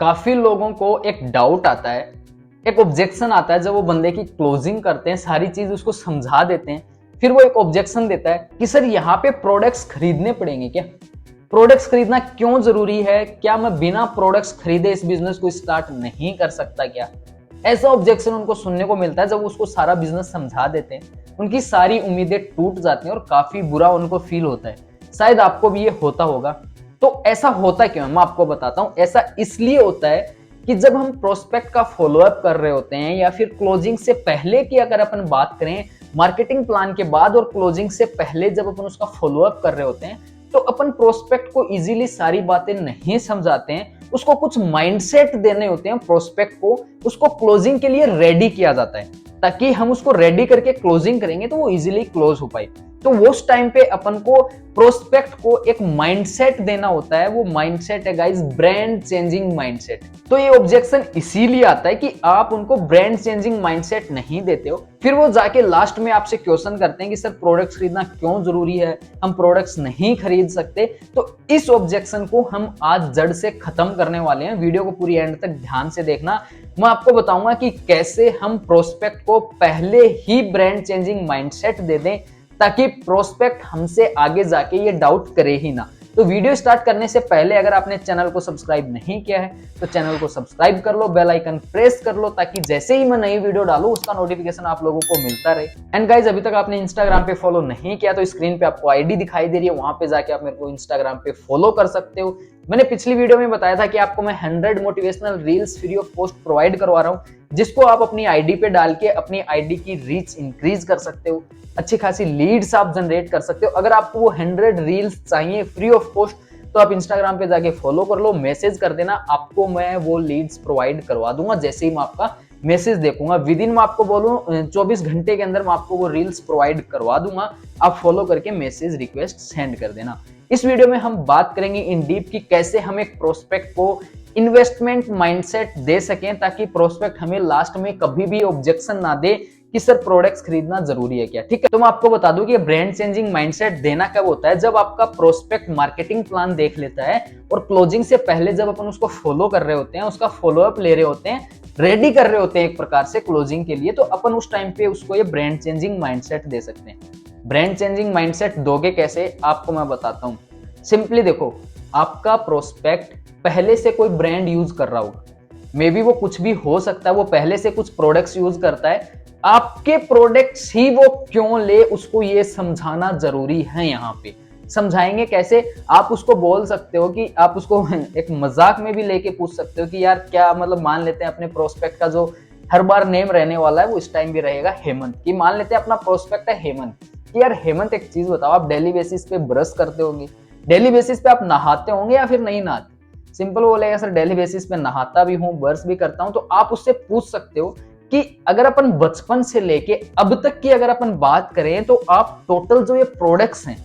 काफी लोगों को एक डाउट आता है, एक ऑब्जेक्शन आता है जब वो बंदे की क्लोजिंग करते हैं, सारी चीज उसको समझा देते हैं, फिर वो एक ऑब्जेक्शन देता है कि सर यहाँ पे प्रोडक्ट्स खरीदने पड़ेंगे क्या? प्रोडक्ट्स खरीदना क्यों जरूरी है? क्या मैं बिना प्रोडक्ट्स खरीदे इस बिजनेस को स्टार्ट नहीं कर सकता क्या? ऐसा ऑब्जेक्शन उनको सुनने को मिलता है। जब उसको सारा बिजनेस समझा देते हैं, उनकी सारी उम्मीदें टूट जाती हैं और काफी बुरा उनको फील होता है। शायद आपको भी ये होता होगा। तो ऐसा होता क्यों है, मैं आपको बताता हूं। ऐसा इसलिए होता है कि जब हम प्रोस्पेक्ट का फॉलोअप कर रहे होते हैं या फिर क्लोजिंग से पहले की अगर अपन बात करें, मार्केटिंग प्लान के बाद और क्लोजिंग से पहले जब अपन उसका फॉलोअप कर रहे होते हैं, तो अपन प्रोस्पेक्ट को इजीली सारी बातें नहीं समझाते हैं। उसको कुछ माइंडसेट देने होते हैं प्रोस्पेक्ट को, उसको क्लोजिंग के लिए रेडी किया जाता है ताकि हम उसको रेडी करके क्लोजिंग करेंगे तो वो इजीली क्लोज हो पाए। तो उस टाइम पे अपन को प्रोस्पेक्ट को एक माइंडसेट देना होता है। वो माइंडसेट है गाइस ब्रांड चेंजिंग माइंडसेट। तो ये ऑब्जेक्शन इसीलिए आता है कि आप उनको ब्रांड चेंजिंग माइंडसेट नहीं देते हो। फिर वो जाके लास्ट में आपसे क्वेश्चन करते हैं कि सर प्रोडक्ट्स खरीदना क्यों जरूरी है, हम प्रोडक्ट्स नहीं खरीद सकते। तो इस ऑब्जेक्शन को हम आज जड़ से खत्म करने वाले हैं। वीडियो को पूरी एंड तक ध्यान से देखना। मैं आपको बताऊंगा कि कैसे हम प्रोस्पेक्ट को पहले ही ब्रांड चेंजिंग माइंडसेट दे दें ताकि प्रोस्पेक्ट हमसे आगे जाके ये डाउट करे ही ना। तो वीडियो स्टार्ट करने से पहले अगर आपने चैनल को सब्सक्राइब नहीं किया है तो चैनल को सब्सक्राइब कर लो, बेल आइकन प्रेस कर लो ताकि जैसे ही मैं नई वीडियो डालूं उसका नोटिफिकेशन आप लोगों को मिलता रहे। एंड गाइज, अभी तक आपने इंस्टाग्राम पे फॉलो नहीं किया तो स्क्रीन पे आपको आईडी दिखाई दे रही है, वहां पे जाके आप मेरे को इंस्टाग्राम पे फॉलो कर सकते हो। मैंने पिछली वीडियो में बताया था कि आपको मैं 100 motivational reels free of cost provide करवा रहा हूं, जिसको आप अपनी आईडी पे डाल के अपनी आईडी की रीच इंक्रीज कर सकते हो, अच्छी खासी लीड्स आप जनरेट कर सकते हो। अगर आपको वो 100 रील्स चाहिए फ्री ऑफ कॉस्ट तो आप इंस्टाग्राम पे जाके फॉलो कर लो, मैसेज कर देना, आपको मैं वो लीड्स प्रोवाइड करवा दूंगा। जैसे ही मैं आपका मैसेज देखूंगा, विद इन मैं आपको बोलूं 24 घंटे के अंदर मैं आपको वो रील्स प्रोवाइड करवा दूंगा। आप फॉलो करके मैसेज रिक्वेस्ट सेंड कर देना। इस वीडियो में हम बात करेंगे इन डीप कि कैसे हम एक प्रोस्पेक्ट को इन्वेस्टमेंट माइंडसेट दे सकें ताकि प्रोस्पेक्ट हमें लास्ट में कभी भी ऑब्जेक्शन ना दे कि सर प्रोडक्ट्स खरीदना जरूरी है क्या। ठीक है, तो मैं आपको बता दूं कि ब्रांड चेंजिंग माइंडसेट देना कब होता है, जब आपका प्रोस्पेक्ट मार्केटिंग प्लान देख लेता है और क्लोजिंग से पहले जब अपन उसको फॉलो कर रहे होते हैं, उसका फॉलोअप ले रहे होते हैं, रेडी कर रहे होते हैं एक प्रकार से क्लोजिंग के लिए, तो अपन उस टाइम पे उसको ये ब्रांड चेंजिंग माइंडसेट दे सकते हैं। ब्रांड चेंजिंग माइंडसेट दोगे कैसे, आपको मैं बताता हूँ। सिंपली देखो, आपका प्रोस्पेक्ट पहले से कोई ब्रांड यूज कर रहा होगा, मे बी वो कुछ भी हो सकता है, वो पहले से कुछ प्रोडक्ट्स यूज करता है, आपके प्रोडक्ट्स ही वो क्यों ले उसको ये समझाना जरूरी है। यहाँ पे समझाएंगे कैसे, आप उसको बोल सकते हो कि आप उसको एक मजाक में भी लेके पूछ सकते हो कि यार क्या मतलब, मान लेते हैं अपने प्रोस्पेक्ट का जो हर बार नेम रहने वाला है वो इस टाइम भी रहेगा हेमंत, कि मान लेते हैं अपना प्रोस्पेक्ट है हेमंत, कि यार हेमंत एक चीज बताओ, आप डेली बेसिस पे ब्रश करते होंगे, डेली बेसिस पे आप नहाते होंगे या फिर नहीं नहाते? सिंपल बोलेगा सर डेली बेसिस पे नहाता भी हूँ, ब्रश भी करता हूँ। तो आप उससे पूछ सकते हो कि अगर अपन बचपन से लेके अब तक की अगर अपन बात करें तो आप टोटल जो ये प्रोडक्ट्स हैं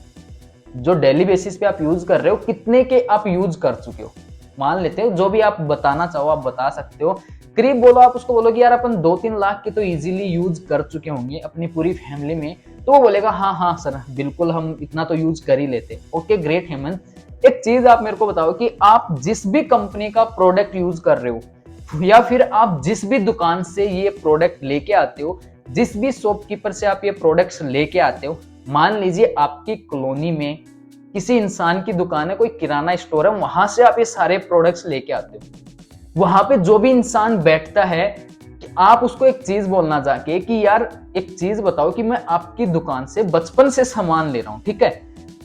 जो डेली बेसिस पे आप यूज कर रहे हो, कितने के आप यूज कर चुके हो। मान लेते हो जो भी आप बताना चाहो आप बता सकते हो, करीब बोलो, आप उसको बोलो कि यार अपन 2-3 लाख के तो इजीली यूज कर चुके होंगे अपनी पूरी फैमिली में, तो वो बोलेगा हाँ हाँ सर बिल्कुल हम इतना तो यूज कर ही लेते। ओके ग्रेट हेमंत, एक चीज आप मेरे को बताओ कि आप जिस भी कंपनी का प्रोडक्ट यूज कर रहे हो या फिर आप जिस भी दुकान से ये प्रोडक्ट लेके आते हो, जिस भी शॉपकीपर से आप ये प्रोडक्ट्स लेके आते हो, मान लीजिए आपकी कॉलोनी में किसी इंसान की दुकान है, कोई किराना स्टोर है, वहां से आप ये सारे प्रोडक्ट्स लेके आते हो। वहां पे जो भी इंसान बैठता है, आप उसको एक चीज बोलना जाके कि यार एक चीज बताओ कि मैं आपकी दुकान से बचपन से सामान ले रहा हूं, ठीक है,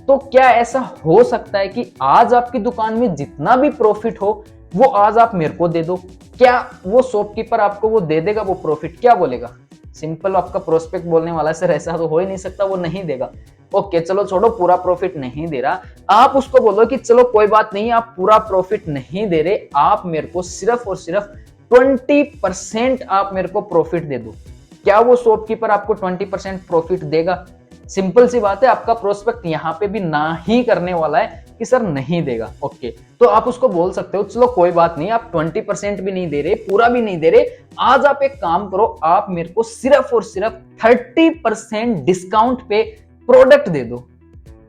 तो क्या ऐसा हो सकता है कि आज आपकी दुकान में जितना भी प्रॉफिट हो वो आज आप मेरे को दे दो? क्या वो शॉपकीपर आपको वो दे देगा वो प्रॉफिट? क्या बोलेगा? सिंपल आपका प्रोस्पेक्ट बोलने वाला, सर ऐसा तो हो ही नहीं सकता, वो नहीं देगा। ओके चलो छोड़ो, पूरा प्रॉफिट नहीं दे रहा, आप उसको बोलो कि चलो कोई बात नहीं, आप पूरा प्रॉफिट नहीं दे रहे, आप मेरे को सिर्फ और सिर्फ 20% आप मेरे को प्रॉफिट दे दो। क्या वो शॉपकीपर आपको 20% प्रॉफिट देगा? सिंपल सी बात है, आपका प्रोस्पेक्ट यहाँ पे भी ना ही करने वाला है कि सर नहीं देगा। ओके, तो आप उसको बोल सकते हो चलो कोई बात नहीं, आप 20% भी नहीं दे रहे, पूरा भी नहीं दे रहे, आज आप एक काम करो, आप मेरे को सिर्फ और सिर्फ 30% डिस्काउंट पे प्रोडक्ट दे दो।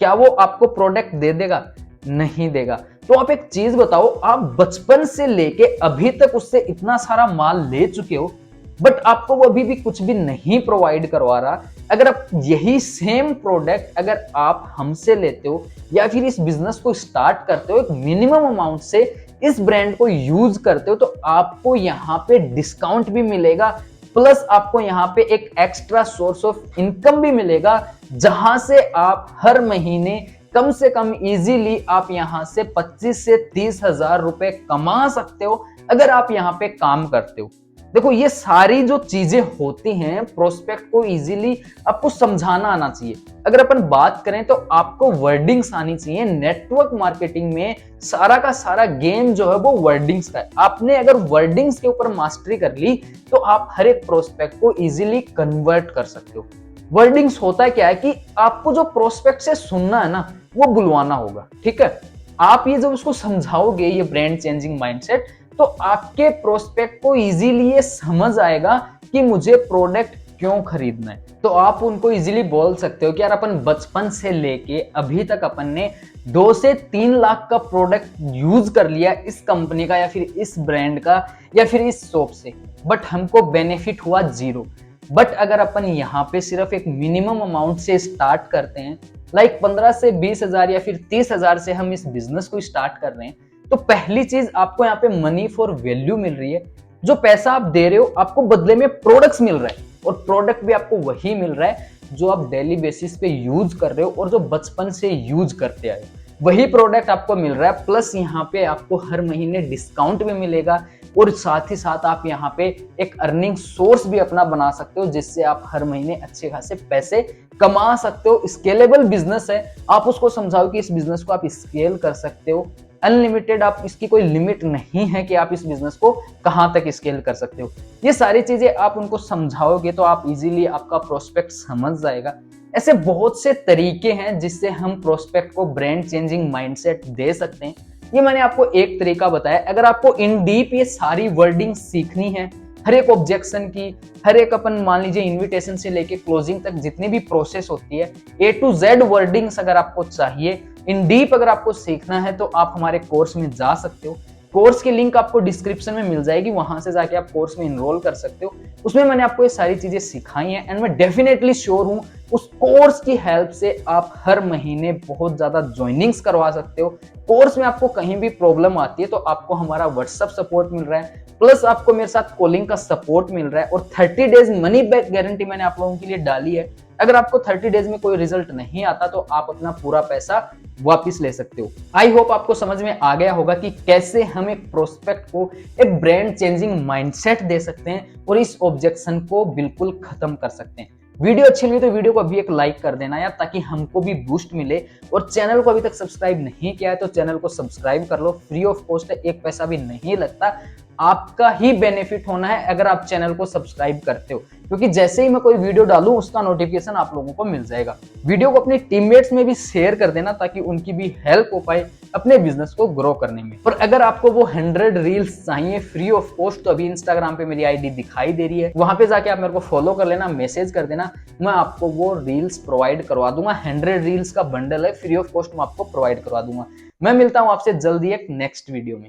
क्या वो आपको प्रोडक्ट दे देगा? नहीं देगा। तो आप एक चीज बताओ, आप बचपन से लेके अभी तक उससे इतना सारा माल ले चुके हो, बट आपको वो अभी भी कुछ भी नहीं प्रोवाइड करवा रहा। अगर आप यही सेम प्रोडक्ट अगर आप हमसे लेते हो या फिर इस बिजनेस को स्टार्ट करते हो, एक मिनिमम अमाउंट से इस ब्रांड को यूज करते हो, तो आपको यहाँ पे डिस्काउंट भी मिलेगा, प्लस आपको यहाँ पे एक एक्स्ट्रा सोर्स ऑफ इनकम भी मिलेगा, जहां से आप हर महीने कम से कम इजीली आप यहां से 25 से 30 हजार रुपए कमा सकते हो अगर आप यहाँ पे काम करते हो। देखो, ये सारी जो चीजें होती हैं, प्रोस्पेक्ट को इजीली आपको समझाना आना चाहिए। अगर अपन बात करें तो आपको वर्डिंग्स आनी चाहिए। नेटवर्क मार्केटिंग में सारा का सारा गेम जो है वो वर्डिंग्स का है। आपने अगर वर्डिंग्स के ऊपर मास्टरी कर ली तो आप हर एक प्रोस्पेक्ट को इजीली कन्वर्ट कर सकते हो। वर्डिंग्स होता है क्या है कि आपको जो प्रोस्पेक्ट से सुनना है ना, वो बुलवाना होगा, ठीक है। आप ये जब उसको समझाओगे, ये ब्रांड चेंजिंग माइंडसेट, तो आपके प्रोस्पेक्ट को इजीली ये समझ आएगा कि मुझे प्रोडक्ट क्यों खरीदना है। तो आप उनको इजीली बोल सकते हो कि यार अपन बचपन से लेके अभी तक अपन ने 2 से 3 लाख का प्रोडक्ट यूज कर लिया इस कंपनी का या फिर इस ब्रांड का या फिर इस शॉप से, बट हमको बेनिफिट हुआ 0। बट अगर अपन यहाँ पे सिर्फ एक मिनिमम अमाउंट से स्टार्ट करते हैं, लाइक 15 से 20 हजार या फिर 30 हजार से हम इस बिजनेस को स्टार्ट कर रहे हैं, तो पहली चीज आपको यहाँ पे मनी फॉर वैल्यू मिल रही है। जो पैसा आप दे रहे हो, आपको बदले में प्रोडक्ट्स मिल रहा है, और प्रोडक्ट भी आपको वही मिल रहा है जो आप डेली बेसिस पे यूज कर रहे हो और जो बचपन से यूज करते आए, वही प्रोडक्ट आपको मिल रहा है। प्लस यहाँ पे आपको हर महीने डिस्काउंट भी मिलेगा, और साथ ही साथ आप यहाँ पे एक अर्निंग सोर्स भी अपना बना सकते हो, जिससे आप हर महीने अच्छे खासे पैसे कमा सकते हो। स्केलेबल बिजनेस है, आप उसको समझाओ कि इस बिजनेस को आप स्केल कर सकते हो। अनलिमिटेड, आप इसकी कोई लिमिट नहीं है कि आप इस बिजनेस को कहां तक स्केल कर सकते हो। ये सारी चीजें आप उनको समझाओगे तो आप इजीली आपका प्रोस्पेक्ट समझ जाएगा। ऐसे बहुत से तरीके हैं जिससे हम प्रोस्पेक्ट को ब्रांड चेंजिंग माइंडसेट दे सकते हैं। ये मैंने आपको एक तरीका बताया। अगर आपको इन डीप ये सारी वर्डिंग सीखनी है, हर एक ऑब्जेक्शन की, हर एक अपन मान लीजिए इनविटेशन से लेके क्लोजिंग तक जितनी भी प्रोसेस होती है, A to Z वर्डिंग्स अगर आपको चाहिए, इन डीप अगर आपको सीखना है, तो आप हमारे कोर्स में जा सकते हो। कोर्स की लिंक आपको डिस्क्रिप्शन में मिल जाएगी, वहां से जाके आप कोर्स में इनरोल कर सकते हो। उसमें मैंने आपको ये सारी चीजें सिखाई हैं, एंड मैं डेफिनेटली श्योर हूं उस कोर्स की हेल्प से आप हर महीने बहुत ज्यादा ज्वाइनिंग्स करवा सकते हो। कोर्स में आपको कहीं भी प्रॉब्लम आती है तो आपको हमारा व्हाट्सएप सपोर्ट मिल रहा है, प्लस आपको मेरे साथ कॉलिंग का सपोर्ट मिल रहा है, और 30 डेज मनी बैक गारंटी मैंने आप लोगों के लिए डाली है। अगर आपको 30 डेज में कोई रिजल्ट नहीं आता तो आप अपना पूरा पैसा वापस ले सकते हो। आई होप आपको समझ में आ गया होगा कि कैसे हम एक प्रोस्पेक्ट को एक ब्रांड चेंजिंग माइंडसेट दे सकते हैं और इस ऑब्जेक्शन को बिल्कुल खत्म कर सकते हैं। वीडियो अच्छी लगी तो वीडियो को अभी एक लाइक कर देना यार, ताकि हमको भी बूस्ट मिले। और चैनल को अभी तक सब्सक्राइब नहीं किया है तो चैनल को सब्सक्राइब कर लो, फ्री ऑफ कॉस्ट है, एक पैसा भी नहीं लगता। आपका ही बेनिफिट होना है अगर आप चैनल को सब्सक्राइब करते हो, क्योंकि जैसे ही मैं कोई वीडियो डालूं उसका नोटिफिकेशन आप लोगों को मिल जाएगा। वीडियो को अपने टीममेट्स में भी शेयर कर देना ताकि उनकी भी हेल्प हो पाए अपने बिजनेस को ग्रो करने में। और अगर आपको वो 100 रील्स चाहिए फ्री ऑफ कॉस्ट, तो अभी इंस्टाग्राम पे मेरी आईडी दिखाई दे रही है, वहां पे जाके आप मेरे को फॉलो कर लेना, मैसेज कर देना, मैं आपको वो रील्स प्रोवाइड करवा दूंगा। 100 रील्स का बंडल है, फ्री ऑफ कॉस्ट मैं आपको प्रोवाइड करवा दूंगा। मैं मिलता हूं आपसे जल्दी एक नेक्स्ट वीडियो में।